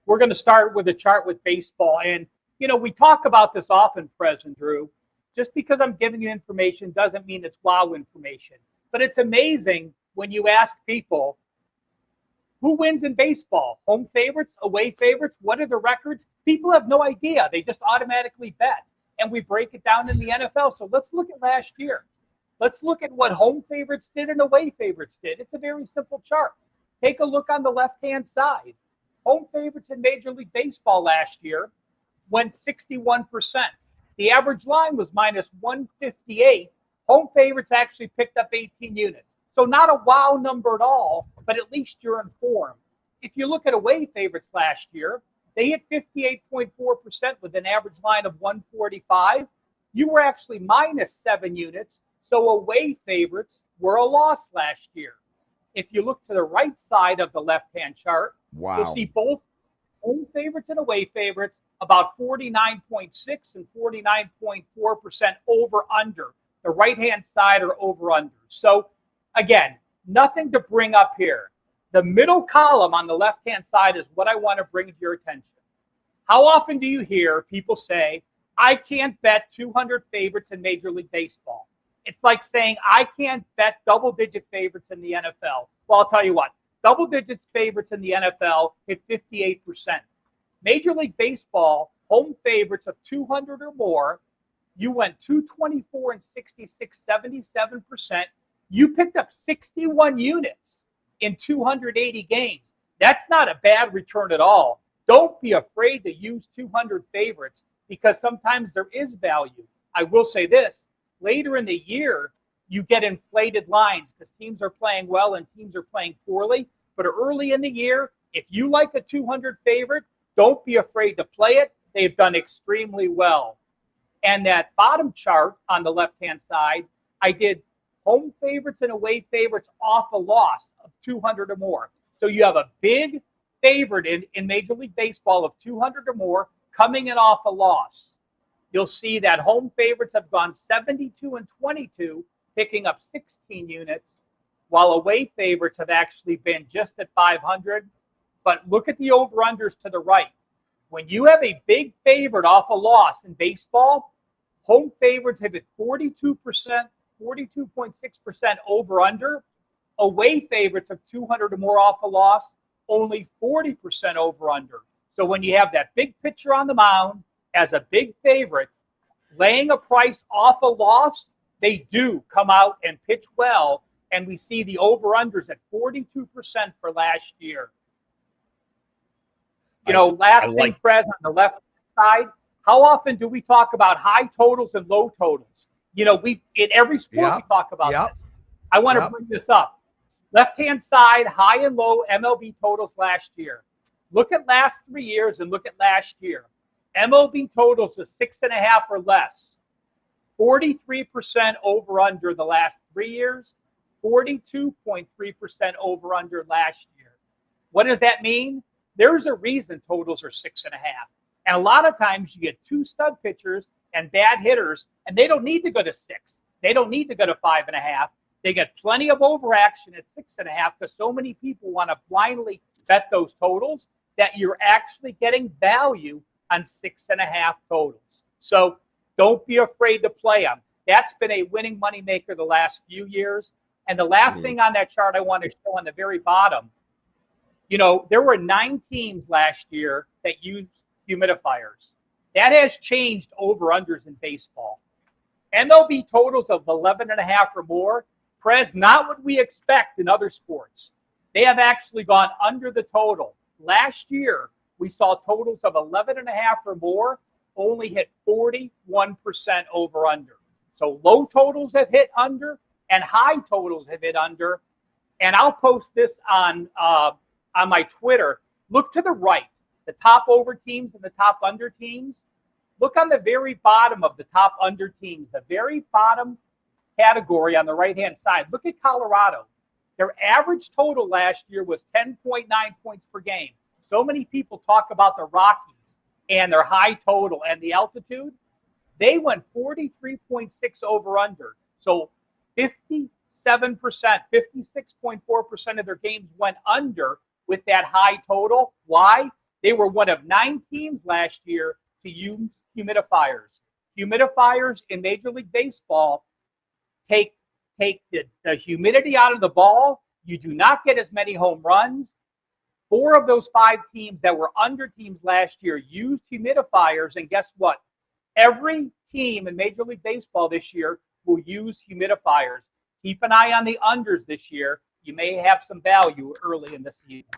we're going to start with a chart with baseball. And, we talk about this often, Prez and Drew. Just because I'm giving you information doesn't mean it's wow information. But it's amazing when you ask people, who wins in baseball? Home favorites, away favorites? What are the records? People have no idea. They just automatically bet. And we break it down in the NFL. So let's look at last year. Let's look at what home favorites did and away favorites did. It's a very simple chart. Take a look on the left-hand side. Home favorites in Major League Baseball last year went 61%. The average line was minus 158. Home favorites actually picked up 18 units. So not a wow number at all, but at least you're informed. If you look at away favorites last year, they hit 58.4% with an average line of 145. You were actually minus 7 units. So away favorites were a loss last year. If you look to the right side of the left-hand chart, you'll see both home favorites and away favorites about 49.6 and 49.4% over-under. The right-hand side are over-under. So, again, nothing to bring up here. The middle column on the left-hand side is what I want to bring to your attention. How often do you hear people say, I can't bet 200 favorites in Major League Baseball? It's like saying, I can't bet double-digit favorites in the NFL. Well, I'll tell you what, double-digit favorites in the NFL hit 58%. Major League Baseball, home favorites of 200 or more, you went 224 and 66, 77%. You picked up 61 units in 280 games. That's not a bad return at all. Don't be afraid to use 200 favorites because sometimes there is value. I will say this, later in the year, you get inflated lines because teams are playing well and teams are playing poorly. But early in the year, if you like a 200 favorite, don't be afraid to play it. They've done extremely well. And that bottom chart on the left-hand side, I did home favorites and away favorites off a loss of 200 or more. So you have a big favorite in Major League Baseball of 200 or more coming in off a loss. You'll see that home favorites have gone 72 and 22, picking up 16 units, while away favorites have actually been just at 500. But look at the over-unders to the right. When you have a big favorite off a loss in baseball, home favorites have hit 42%, 42.6% over-under. Away favorites of 200 or more off a loss, only 40% over-under. So when you have that big pitcher on the mound as a big favorite, laying a price off a loss, they do come out and pitch well, and we see the over-unders at 42% for last year. Last thing, Prez, on the left side, how often do we talk about high totals and low totals? We in every sport we talk about this. I want to bring this up. Left-hand side, high and low MLB totals last year. Look at last 3 years and look at last year. MLB totals of 6.5 or less. 43% over under the last 3 years. 42.3% over under last year. What does that mean? There's a reason totals are 6.5. And a lot of times you get two stud pitchers and bad hitters, and they don't need to go to 6. They don't need to go to 5.5. They get plenty of overaction at 6.5 because so many people want to blindly bet those totals that you're actually getting value on 6.5 totals. So don't be afraid to play them. That's been a winning moneymaker the last few years. And the last thing on that chart I want to show on the very bottom, there were 9 teams last year that used humidifiers. That has changed over-unders in baseball. MLB totals of 11.5 or more, Prez, not what we expect in other sports. They have actually gone under the total. Last year, we saw totals of 11.5 or more only hit 41% over-under. So low totals have hit under and high totals have hit under. And I'll post this on my Twitter. Look to the right, the top over teams and the top under teams. Look on the very bottom of the top under teams, the very bottom category on the right-hand side. Look at Colorado. Their average total last year was 10.9 points per game. So many people talk about the Rockies and their high total and the altitude. They went 43.6 over under. So 57%, 56.4% of their games went under with that high total. Why? They were one of 9 teams last year to use humidifiers. Humidifiers in Major League Baseball take the humidity out of the ball. You do not get as many home runs. 4 of those 5 teams that were under teams last year used humidifiers, and guess what? Every team in Major League Baseball this year will use humidifiers. Keep an eye on the unders this year. You may have some value early in the season.